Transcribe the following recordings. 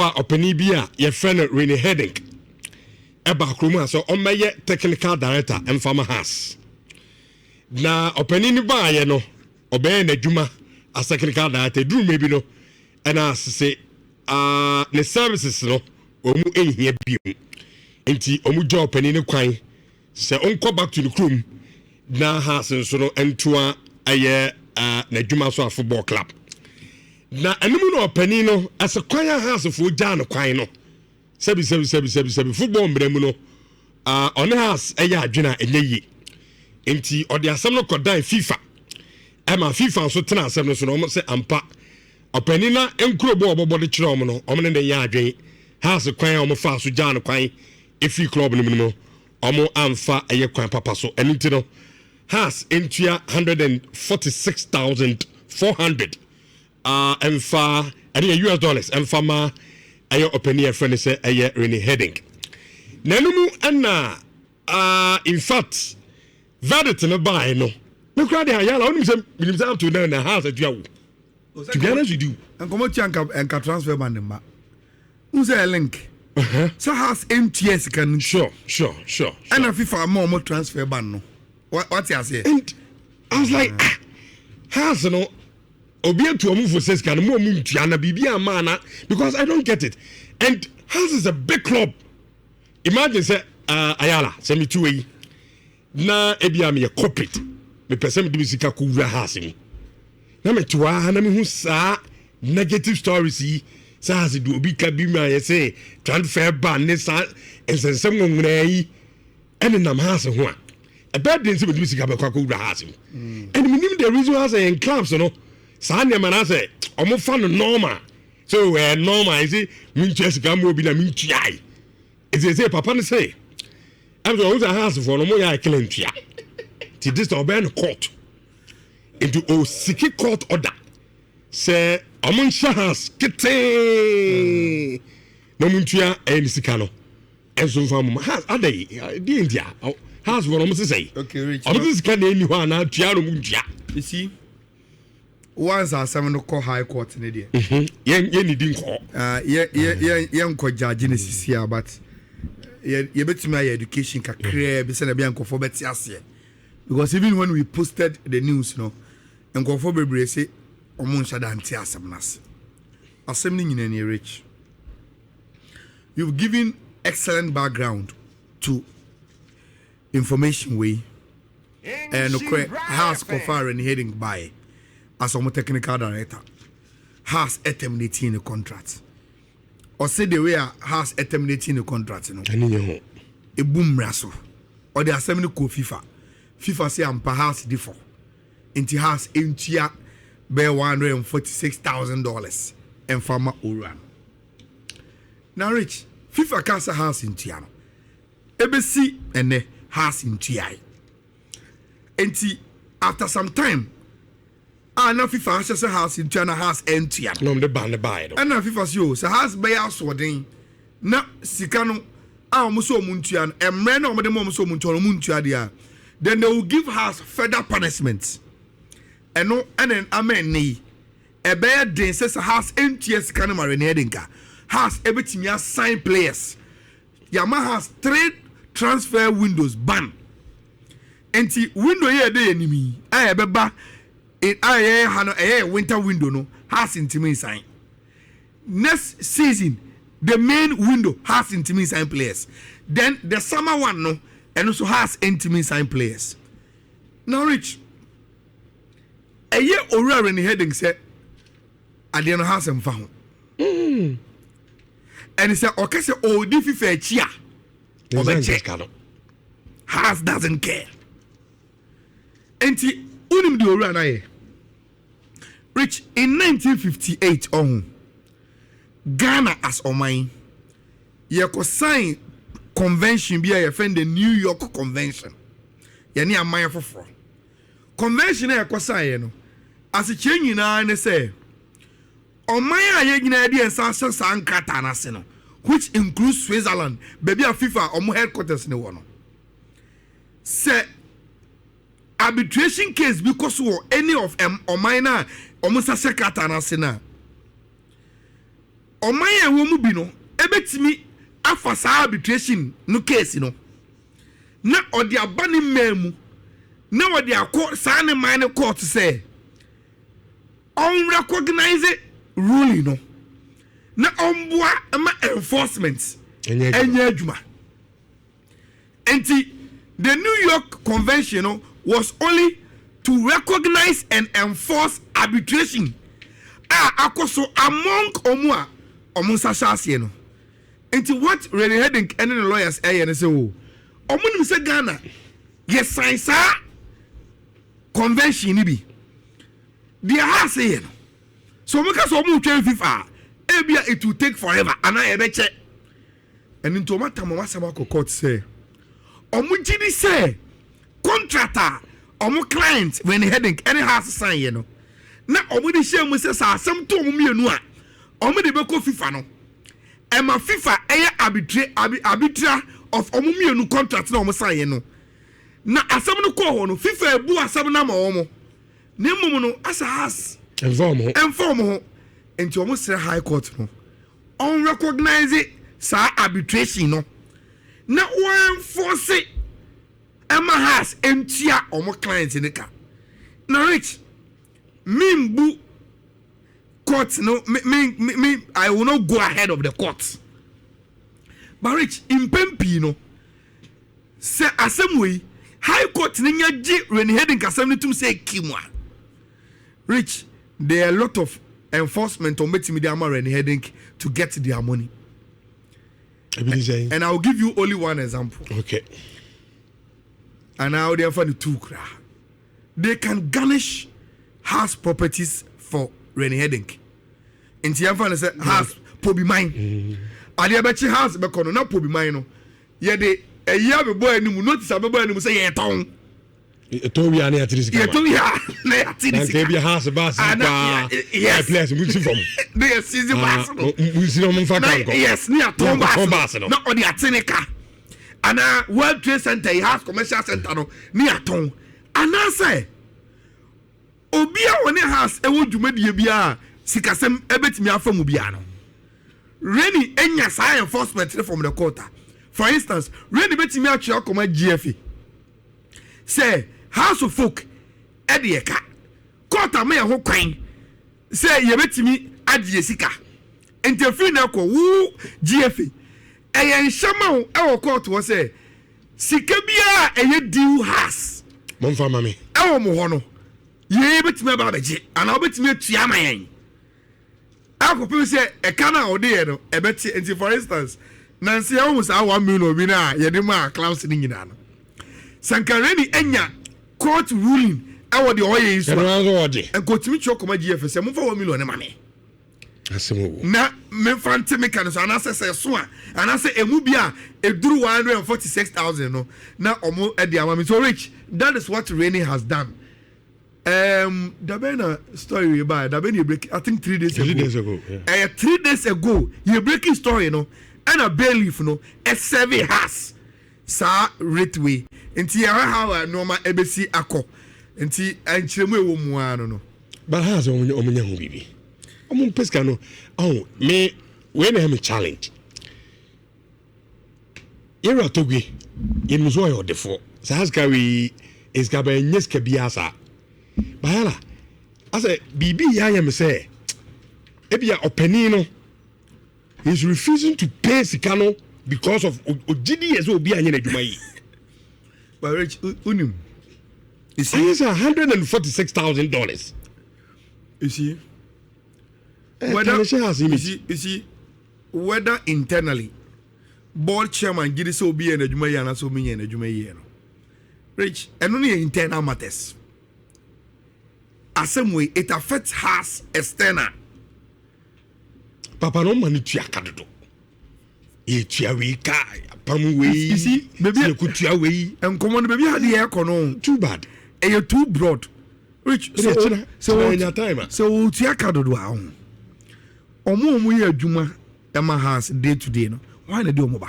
ɛfa opani bi a ye friend Rene Heading eba kroma so omeye technical director emfama has na opani ni ba ye no obey na dwuma as technical director duru maybe no and say the services no omu ehia biom enti omu job opani ni kwan se onko back to the room na has so no entoa aye na dwuma so football club na enum no opani no as a kwan house for Jan kwan no sebi football mbremu no on house eya adwena enye enti odi asem no kodan FIFA ema FIFA so tena asem no so no say ampa opani na enkrobo obobo de kire no omne de ya adwen house kwan omo fa so Jan kwan efi club no no omo amfa eye kwan papa so enti no house entua 146,400 emfa US dollars emfama ayo opani friend say aye Rene Heading nanumu ana in fact verdict no buy no me kra de Ayala onim say minim say to na house aduawo to be honest with you and come to transfer ban ma say a link so house MTS can sure and FIFA more transfer ban no what you say and I was like house no obi to move for says can more na bibia mana because I don't get it and house is a big club imagine say Ayala say me two way na ebia me corporate me person me sika ko wura house ni na me toa na me hu sa negative stories yi sa has do obi ka bi ma ye say transfer ban ne sa ensensem nwura yi ene nam house ho a bad day say me sika be kwa ko wura house ni and me nim the reason why say in clubs no Sanya manase omo fa no normal so normal is it min chess ga mo bi na min tuai is say papa ne say am so a house for no mo ya kelentua ti this oben court into o siki court order say omo ncha house kete no mun tua en sika no enso fa mo house adai di india house for no mo say okay rich omo sika na eni ho na tua no mun tua you see once our seven call high court in there. Yen didn't call. Ko judge Genesis here, but you bet me education can create be send a for better because even when we posted the news, no, and go for bebre say omun shada anti asemnas. Assembling in any rich. You've given excellent background to information way and house for and heading by. As a technical director has terminating the contract or say the way has terminating the contract no a boom raso or the assembly ko FIFA say am perhaps default into has entia be $146,000 and farmer oran now rich FIFA cancer house in Tiano ebesi ene has in TI enti after some time na FIFA has a house in China has empty. No, the band buy. And na FIFA yo, so has buy house wording. Na sikano muso muntian and men over the mom so muntia dia. Then they will give us further punishments. And no and then amen ni. A bad day says a house MTS canama renedinka. Has everything ya sign players. Yama has 3 transfer windows ban. Enti window here dey enemy. I beba it a winter window no has intimate sign. Next season, the main window has intimate sign players. Then the summer one no and also has intimate sign players. Now rich. A year or in the heading said I didn't have some found. And he said, okay, so if you fair chia or the check has doesn't care. And unim di ora na ye rich in 1958 Ghana as oman ye ko sign convention bi a friend the New York convention ye ne aman foforo convention e ko sign no as che nyina ne say oman a ye nyina de ensa san kata na se no which includes Switzerland baby a FIFA omo headquarters ne wo no say arbitration case because of any of them or minor almost a secretary na Oman ya wo mu bi no ebetimi afa saa arbitration no case no na odi aba ne memu na odi akọ saa ne man ne court say on recognize ruling no na omboa ma enforcement enye adwuma enti the New York Convention no, was only to recognize and enforce arbitration akoso among omua omunsashase no enti what really heading any lawyers and say oh omunim say Ghana yes sign sa convention ni bi dia ha say no so make so omu twen FIFA ebia it will take forever and I ebe che and into matter mo wasama court say omugidi say contractor omu client when heading any house sign you know na omudi share say sa asem to omumienu a omudi beko FIFA no ema FIFA arbitra of omumienu contract na omu sign you know na asem no ko ho no FIFA ebu asem na ma omu na mum no asa has inform ho enti omu say high court no on recognize sa arbitration no na one force Emma has entia omo clients in the car. Now rich mimbu court no me I will not go ahead of the court. But rich in Pempi no say assembly high court ninya ji when heading assembly to say kimwa. Rich there are a lot of enforcement on betimi the amount and heading to get their money. And I will give you only one example. Okay. And now they are for the two cra. They can garnish house properties for rainy heading. In Tiafan say house pobi mine. Ali abechi house be kono na pobi mine no. Ye de a year be boy ni mu notice abeboy ni mu say ye ton. To we are near to this guy. Ye to ya na ya ti this. Can be a house bass. Yes, place we see from. They see the bass. We see no mfa. Yes, near ton bass. No on the atinika. And World Trade Center, he has commercial center no near town. And I say, Obia when he has a wood you made bia sikasem ebetimi afam bia no. Really enya sa enforcement from the court. For instance, really betimi atwa koma GFA. Say house of folk e de ka. Court am ho kwan. Say ye betimi adie sika. Interfere na ko wu GFA. Eyen shama e court wo say sika bia eye deal has mon fama me e mo ho no ye betime ba beje ana betime atua mayen akopim say e kana ode ye no e beti enti for instance nansi e wo sa 1 million obi na ye de ma clause ni nyina no sankareni enya court ruling e wo de oye iso e kotimi chokoma GF say mo fa 1 million ne ma me na me fante me kan so anase se so a anase emu bia eduru 146,000 no na omo e de amami so rich that is what Rainy has done. Dabena story about Dabena break I think 3 days ago. 3 days ago you breaking story no and a bailiff no a survey has sa rate way enti ya how normal ebesi akọ enti anchiremu ewo mu ano no but has omunya hu bibi omun peska no oh me we na me challenge yera togwe yemuzo yo defo sa has carry is gaba nyeska biasa bayala asa bibi ya me say ebia openi no he's refusing to pay sikano because of ogidi as obi anya na dwuma yi but rich unim is $146,000 you see whether you see whether internally board chairman gidi so obi anya na dwuma yi na so omi anya na dwuma yi no rich eno ne internal matters same way it affects us external papa no mani tua kadodo e tua we ka pam we you see baby e ku tua we enkomo no baby had e kono too bad e you too broad rich so in your time so tua kadodo a omo ye adwuma ema house day to day no why na dey omo ba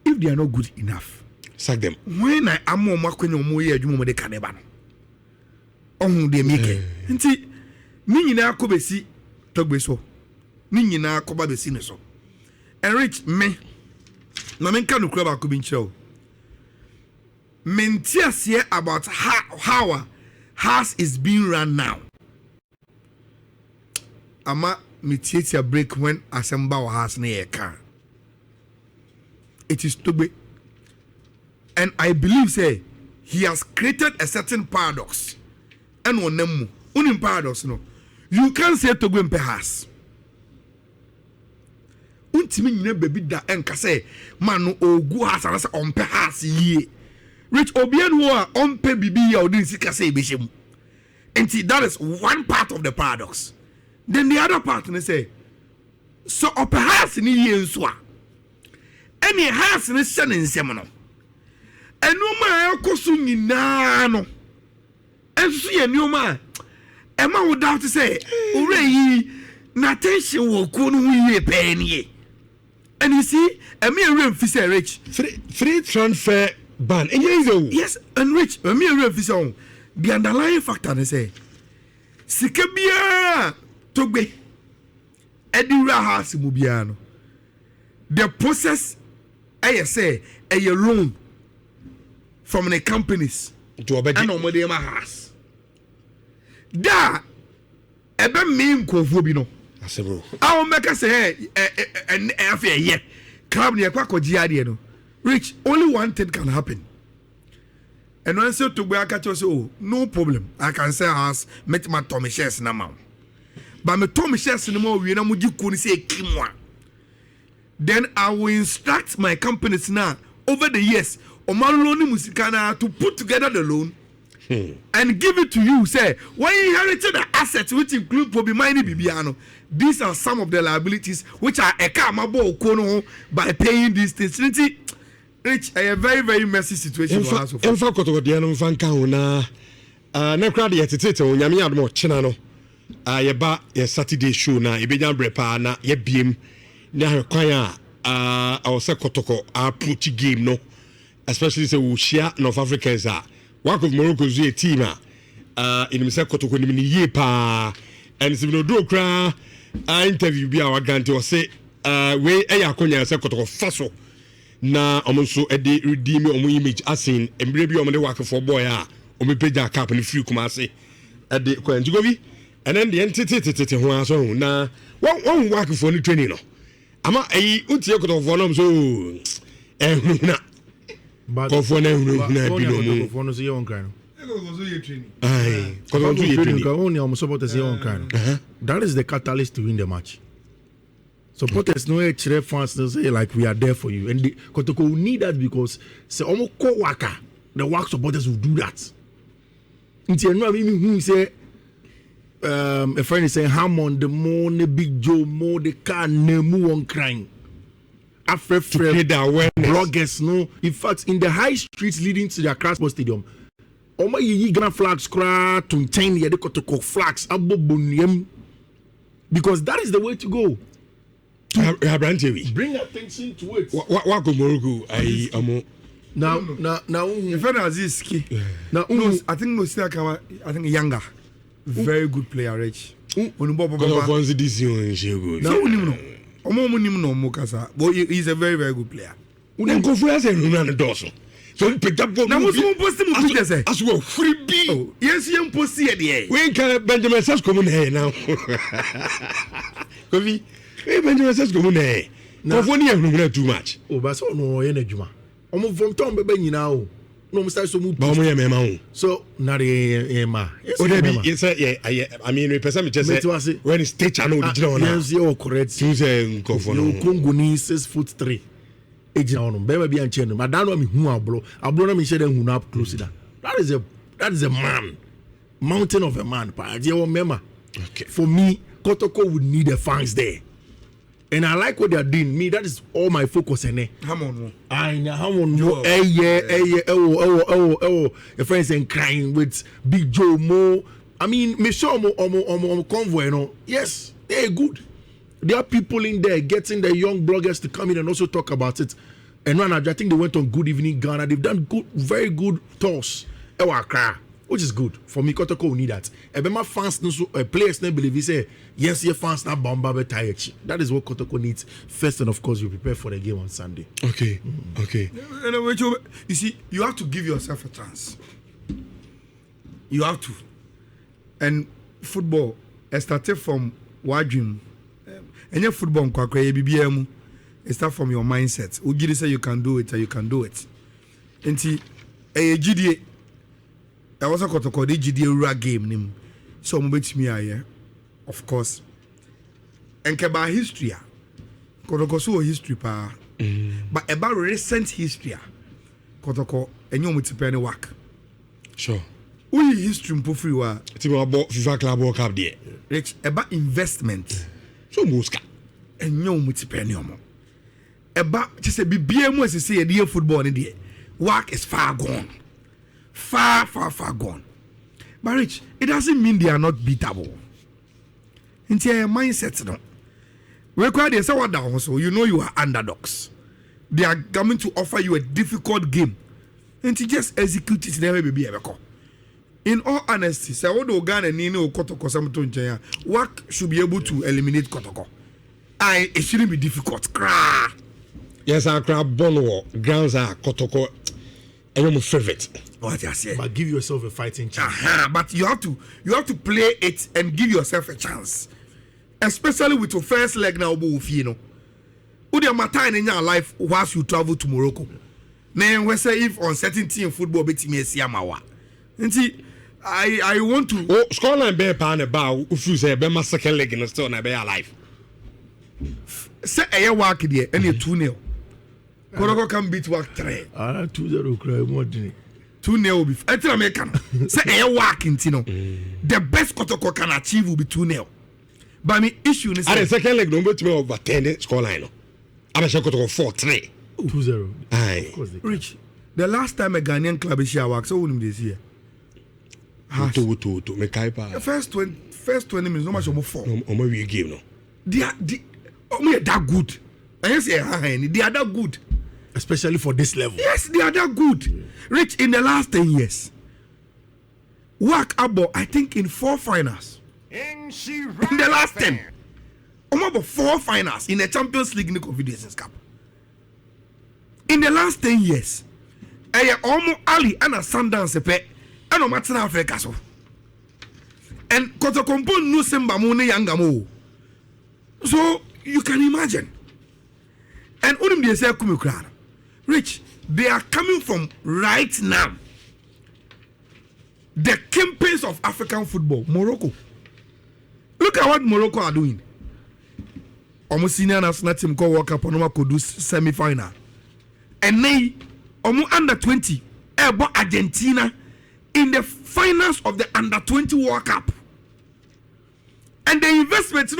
if they are not good enough sack them when I am omo akwanya omo ye adwuma mo de kaneba no ohun de make nti ni nyina akobesi togbe so ni nyina koba be sine so enrich me na me nka no kura ba ko bi nkyerɛw mentiasie about how our house is being run now ama me tietia break when assemble our house na ye ka it is Togbe and I believe say he has created a certain paradox and onemu unim paradox no you can't say Togbe mpe house untimi nyina baby da enka say man no ogu house na say ompe house yie rich obian who are ompe bibi ya odin sika say behim and that is one part of the paradox. Then the other part they say so ope house ni yie nso a any house ni se ne nsem no enuma ekosu nyina no enso ye nneoma e ma wo doubt say ore yi na tension wo ko no yie pe nie and you see me and fi say rich free transfer ban yes and rich me and fi say the underlying factor they say sika bia Togbe edura house mu bia no the process I say a loan from the companies to obey and omode ma house da ebe me nkofo bi no asebro I will make us say affair yeah club near kwakoji ade no rich only one thing can happen and when say Togbe aka say oh no problem I can say house met my Tommy shares na ma but me Tommy shares na ma we na muji ku ni say kimwa then I will instruct my companies now over the years Omaloni Musikana to put together the loan and give it to you. Say, when you inherited the assets which include Pobimani Bibiano, these are some of the liabilities which are a kamabo kono by paying these things. Rich, a very, very messy situation. In fact, Kotoko Diano Fankauna, no crowd yet, it's Yami Admo Chinano. Yeba, a Saturday show na, Ibijan Brepa, na, ye beam. Now, Kwaya, our Kotoko, our pretty game, no, especially say we share North Africans are work of Morocco's team, in Mr. Kotoko, in ye pa, and if you do cry, interview be our guarantee or say, we a Konya Kotoko Faso, na almost so a day redeem your image as in, and maybe on the work for boy, or me pay that cap and a few come say at the Kwanjugovi, and then the entity who are so now, one work for the training. Ama ai uti yako vonom so na but ko na bi no so ye on kan go so ye training ai ko so ye training ka only am supporters ye on kan that is the catalyst to win the match supporters no chere fans say like we are there for you and the Kotoko will need that because say omo ko waka the work supporters will do that nti enu abi mi hu say a friend is saying Hammond the more the big Joe more the car nemu on crying after bloggers no in fact in the high streets leading to the Accra Sports Stadium Oma yi Ghana flags cry to chain the Kotoko flags because that is the way to go bring attention to it what go Morocco I amo now if Aziz now I think no see I think younger very good player rich he's a very, very good player. So pick up now what's one post him picture as well free B. Yes, you post here. We can Benjamin says come here now. Kofi, Benjamin says come here. Now for you too much. Oh, but so no energy. Omo from Tom bebe nyina no must so move. So na ma. Yes, I mean represent me just when it's state channel original na. Yes, you correct. Say Nkofo Congolese 6'3". Ejina ono bebe bi anche no. Madano mi hu ablo na mi share hu na up close that. That is a man. Mountain of a man. Pa je wo mema. Okay. For me, Kotoko would need the fans there. And I like what they are doing. Me, that is all my focus in there. Hamon. I know Hamon. Your friends and crying with Big Joe Mo. I mean, me show mo convoy, you know. Yes, they're good. There are people in there getting the young bloggers to come in and also talk about it. And I think they went on Good Evening Ghana. They've done good, very good tours. Accra. which is good. For me, Kotoko will need that. My fans, players, believe say, yes, your fans now bomba betayechi. That is what Kotoko needs first, and of course, you prepare for the game on Sunday. Okay, okay. You see, you have to give yourself a chance. You have to. And football, it started from what dream. And your football, it start from your mindset. Ujiri say you can do it, and you can do it. And see, GDA. I was a Kotoko GDA Ura game name. So me of course. And about history. Kotoko so history pa. But about recent history. Kotoko and you with penny work. Sure. We history mpo free wa. Ti mo about FIFA Club World Cup there. Rich about investment. So muska. And you with penny omo. About just a BBM was say a football in there. Work is far gone. Far gone. But Rich, it doesn't mean they are not beatable. Into your mindset, no. We're quite there, so down, so you know you are underdogs. They are coming to offer you a difficult game. And to just execute it, never be ever call. In all honesty, say what do Ghana Nino Kotoko Samton work should be able to eliminate Kotoko. It shouldn't be difficult. Cra. Yes, I crab bono grounds are Kotoko. And I'm a favorite. What I say? But give yourself a fighting chance. But you have to play it and give yourself a chance. Especially with your first leg now, you know. Would you have time in your life whilst you travel to Morocco? Now, we say if uncertainty in football bet me Siamawa. And see, I want to. Oh, Scotland be pan about if you say be my second leg in the store, I be alive. Say a work there and 2-0. Kotoko can beat work 3. 2-0 cry more than 2-0 be. I tell American. Say a work in Tino. The best Kotoko can achieve will be 2-0. But my issue is the second leg don't me over 10 scoreline. I'm sure Kotoko 4-3. 2-0. Aye. Rich. The last time a Ghanaian club is here work, so wouldn't this year. To me kaipa. The first 20 minutes, no much more 4. No more we game no. They are that good. I say they are that good. Especially for this level. Yes, they are that good. Rich, in the last 10 years, work about, I think, in 4 finals. In the last 10. About 4 finals in the Champions League in the Confederations Cup. In the last 10 years, Omo Ali and a Sundance pay and no matter Africa so. And Kotoko no semba mo ne yangamo. So you can imagine. And unim they say kumukran. Rich, they are coming from right now. The campaigns of African football, Morocco. Look at what Morocco are doing. Almost senior national team called World Cup and could do semi-final. And they almost under 20 about Argentina in the finals of the under 20 World Cup. And the investment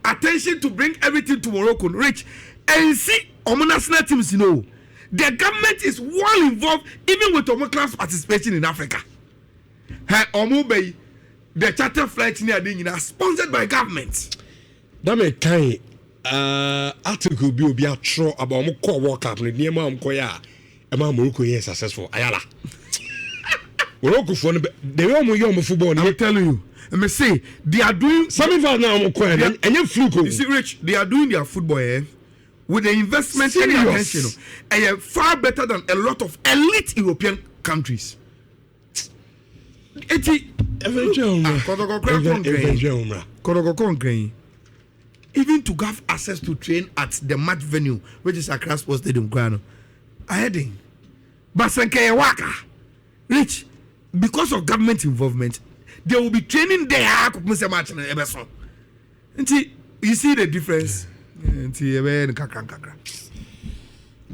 attention to bring everything to Morocco. Rich. And see, national teams, the government is well involved, even with class participation in Africa. The charter flights near the sponsored by government. That may kind article be a true about Moko World Cup. Near Mam Koya, and Morocco is successful. Ayala. Morocco for the Yomo football. I'm telling you. I may say they are doing something for now. And you fluke. You see, Rich, they are doing their football with the investment and attention, and far better than a lot of elite European countries. Even to have access to train at the match venue, which is Accra Sports Stadium, Grano, heading. But Sankaya Waka, Rich, because of government involvement, they will be training there. You see the difference.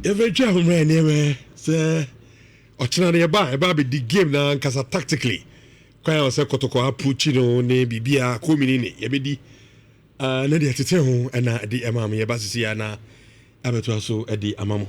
Every child man never say ochina ba be the game na kasa tactically kwa say Kotoko approach no ne bibia ko minini ye be di na de tete ho na de amam ye ba sisi na abeto so e di amamo